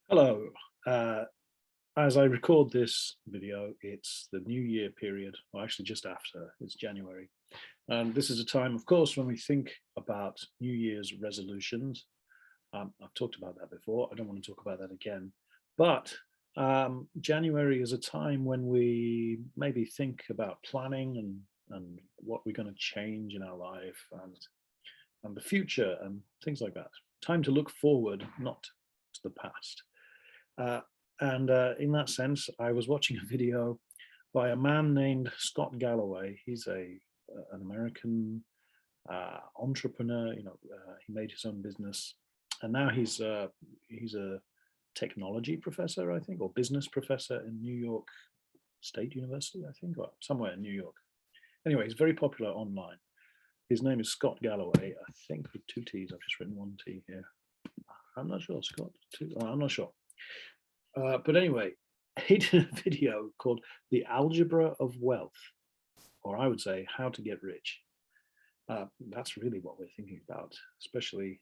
Hello. Uh, as I record this video, it's the New Year period, or actually just after, it's January. And this is a time, of course, when we think about New Year's resolutions. I've talked about that before. I don't want to talk about that again. But January is a time when we maybe think about planning and what we're going to change in our life and the future and things like that. Time to look forward, not to the past. Uh, and in that sense, I was watching a video by a man named Scott Galloway. He's an American entrepreneur. He made his own business, and now he's a technology professor, I think, or business professor in New York State University, I think, or somewhere in New York. Anyway, he's very popular online. His name is Scott Galloway. I think with two T's. I've just written one T here. I'm not sure, Scott. I'm not sure. But anyway, he did a video called The Algebra of Wealth, or I would say How to Get Rich. That's really what we're thinking about, especially,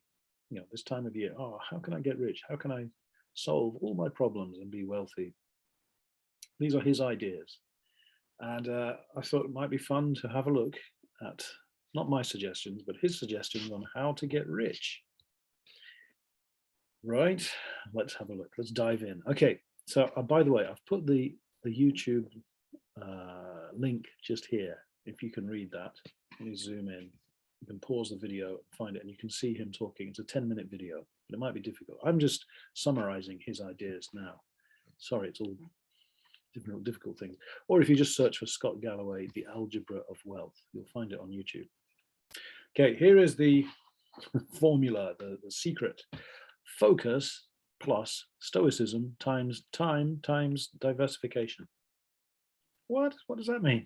this time of year. Oh, how can I get rich? How can I solve all my problems and be wealthy? These are his ideas. And I thought it might be fun to have a look at, not my suggestions, but his suggestions on how to get rich. Right, let's have a look. Let's dive in. Okay, so by the way, I've put the YouTube link just here. If you can read that, let me zoom in. You can pause the video, find it, and you can see him talking. It's a 10-minute video, but it might be difficult. I'm just summarizing his ideas now. Sorry, it's all difficult things. Or if you just search for Scott Galloway, The Algebra of Wealth, you'll find it on YouTube. Okay, here is the formula, the secret. Focus plus stoicism times time times diversification. What does that mean?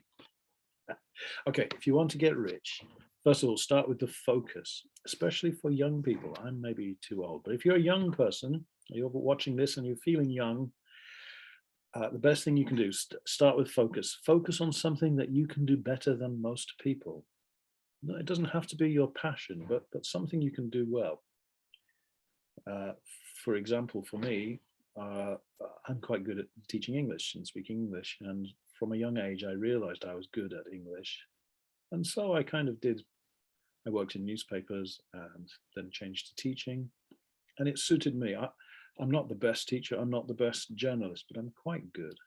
Okay, if you want to get rich, first of all, start with the focus, especially for young people. I'm maybe too old, but if you're a young person, you're watching this and you're feeling young, the best thing you can do, start with focus. Focus on something that you can do better than most people. No, it doesn't have to be your passion, but something you can do well. For example, for me, I'm quite good at teaching English and speaking English. And from a young age, I realized I was good at English. And so I kind of did. I worked in newspapers and then changed to teaching. And it suited me. I'm not the best teacher. I'm not the best journalist, but I'm quite good.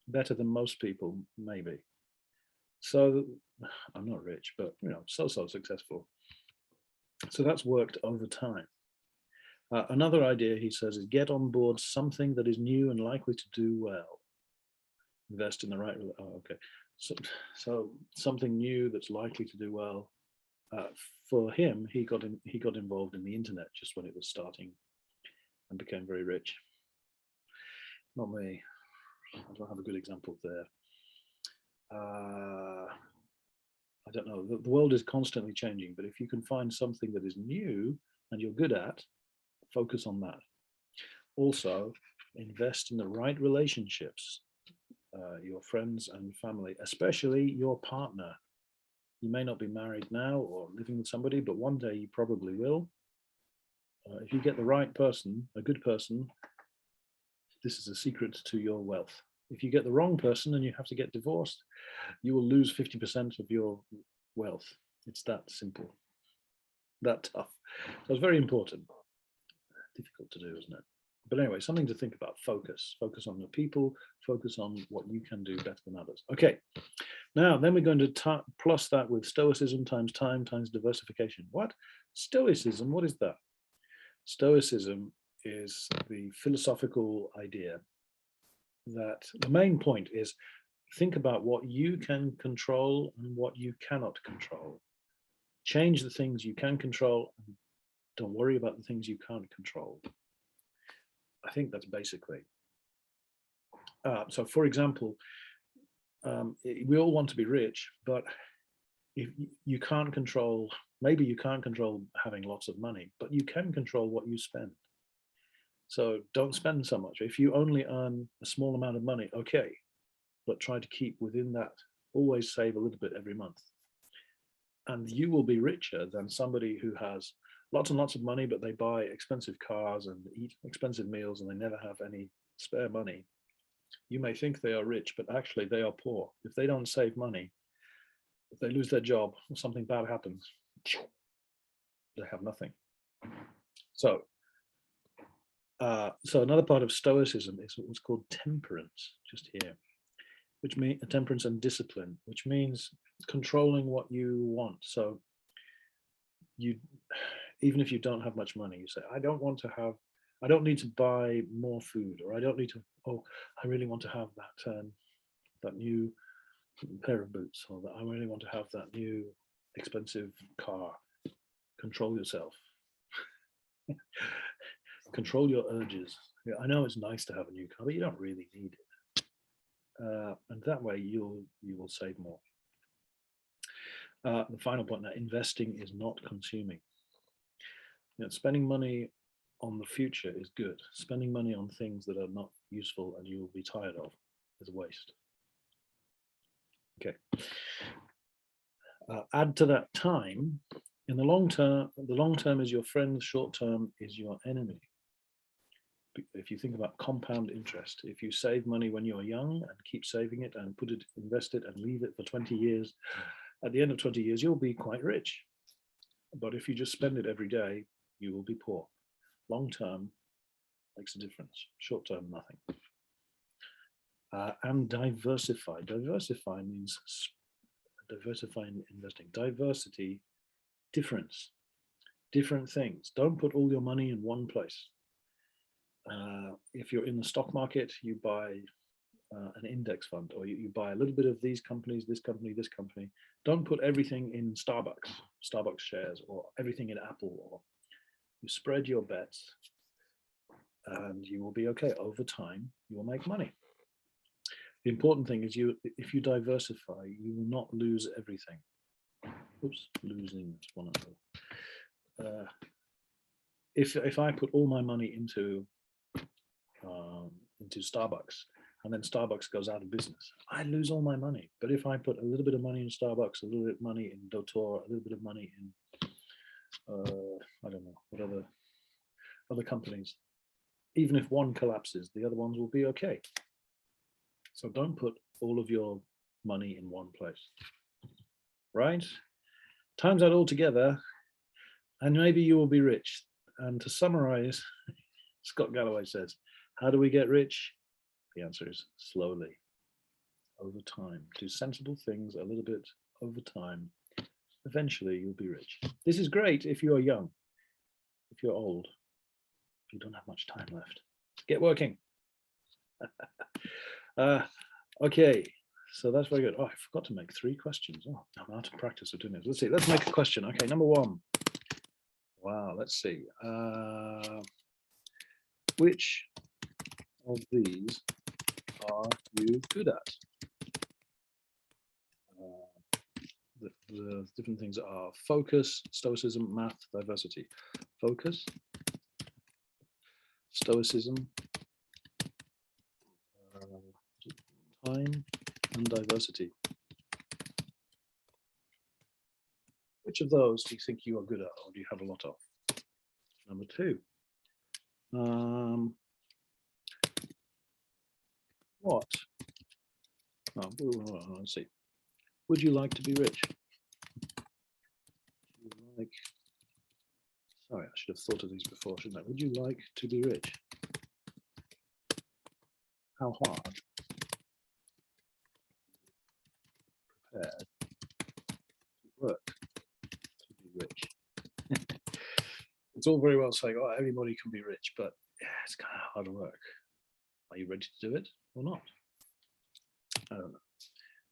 Better than most people, maybe. So I'm not rich, but so successful. So that's worked over time. Another idea, he says, is get on board something that is new and likely to do well. Invest in the right. Oh, okay. So something new that's likely to do well. For him, he got involved in the internet just when it was starting, and became very rich. Not me. I don't have a good example there. I don't know. The world is constantly changing, but if you can find something that is new and you're good at, focus on that. Also, invest in the right relationships, your friends and family, especially your partner. You may not be married now or living with somebody, but one day you probably will. If you get the right person, a good person, this is a secret to your wealth. If you get the wrong person and you have to get divorced, you will lose 50% of your wealth. It's that simple, that tough. So it's very important. Difficult to do, isn't it? But anyway, something to think about. Focus on the people, focus on what you can do better than others. Okay, now then we're going to plus that with stoicism times time times diversification. What? Stoicism, what is that? Stoicism is the philosophical idea that the main point is think about what you can control and what you cannot control. Change the things you can control and don't worry about the things you can't control. I think that's basically. So for example, we all want to be rich, but if you can't control, maybe you can't control having lots of money, but you can control what you spend. So don't spend so much. If you only earn a small amount of money, okay, but try to keep within that. Always save a little bit every month. And you will be richer than somebody who has lots and lots of money, but they buy expensive cars and eat expensive meals and they never have any spare money. You may think they are rich, but actually they are poor. If they don't save money, if they lose their job or something bad happens, they have nothing. So, so another part of Stoicism is what's called temperance, just here, which means temperance and discipline, which means controlling what you want. So you, even if you don't have much money, you say, I don't need to buy more food, or I don't need to, oh, I really want to have that new pair of boots, or that I really want to have that new expensive car. Control yourself. Control your urges. Yeah, I know it's nice to have a new car, but you don't really need it. And that way you will save more. The final point now, investing is not consuming. Spending money on the future is good. Spending money on things that are not useful and you will be tired of is a waste. Okay. Add to that time. In the long term is your friend, the short term is your enemy. If you think about compound interest, if you save money when you're young and keep saving it and invest it and leave it for 20 years, at the end of 20 years, you'll be quite rich. But if you just spend it every day, you will be poor. Long term makes a difference. Short term, nothing. And diversify. Diversify means diversifying investing. Diversity, difference, different things. Don't put all your money in one place. If you're in the stock market, you buy an index fund, or you buy a little bit of these companies, this company, this company. Don't put everything in Starbucks shares, or everything in Apple. Or you spread your bets and you will be okay. Over time, you will make money. The important thing is if you diversify, you will not lose everything. Oops, losing is one of them. If I put all my money into Starbucks, and then Starbucks goes out of business, I lose all my money. But if I put a little bit of money in Starbucks, a little bit of money in Dotor, a little bit of money in, I don't know, what other companies, even if one collapses, the other ones will be okay. So don't put all of your money in one place, right? Times that all together, and maybe you will be rich. And to summarize, Scott Galloway says, how do we get rich? The answer is slowly, over time. Do sensible things a little bit over time. Eventually, you'll be rich. This is great if you're young. If you're old, you don't have much time left. Get working. Okay, so that's very good. Oh, I forgot to make 3 questions. Oh, I'm out of practice of doing this. Let's see. Let's make a question. Okay, number 1. Wow, let's see. Which of these are you good at? The different things are focus, stoicism, math, diversity. Focus, stoicism, time, and diversity. Which of those do you think you are good at, or do you have a lot of? Number 2. What? Oh, let's see. Would you like to be rich? Sorry, I should have thought of these before, shouldn't I? Would you like to be rich? How hard? Prepared to work to be rich? It's all very well saying, oh, everybody can be rich, but yeah, it's kind of hard work. Are you ready to do it or not? I don't know.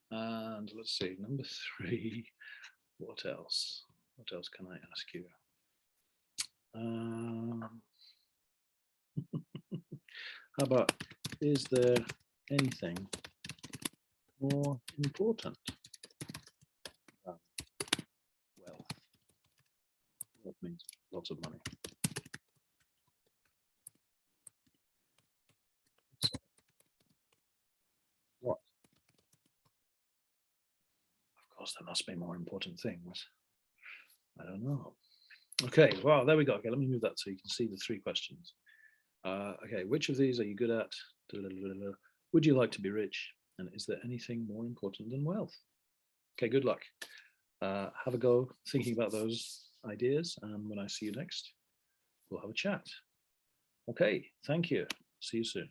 And let's see, number 3, what else? What else can I ask you? How about, is there anything more important than wealth? Wealth means lots of money. So, what? Of course, there must be more important things. I don't know. Okay, wow, there we go. Okay, let me move that so you can see the 3 questions. Okay, which of these are you good at? Would you like to be rich? And is there anything more important than wealth? Okay, good luck. Have a go thinking about those ideas. And when I see you next, we'll have a chat. Okay, thank you. See you soon.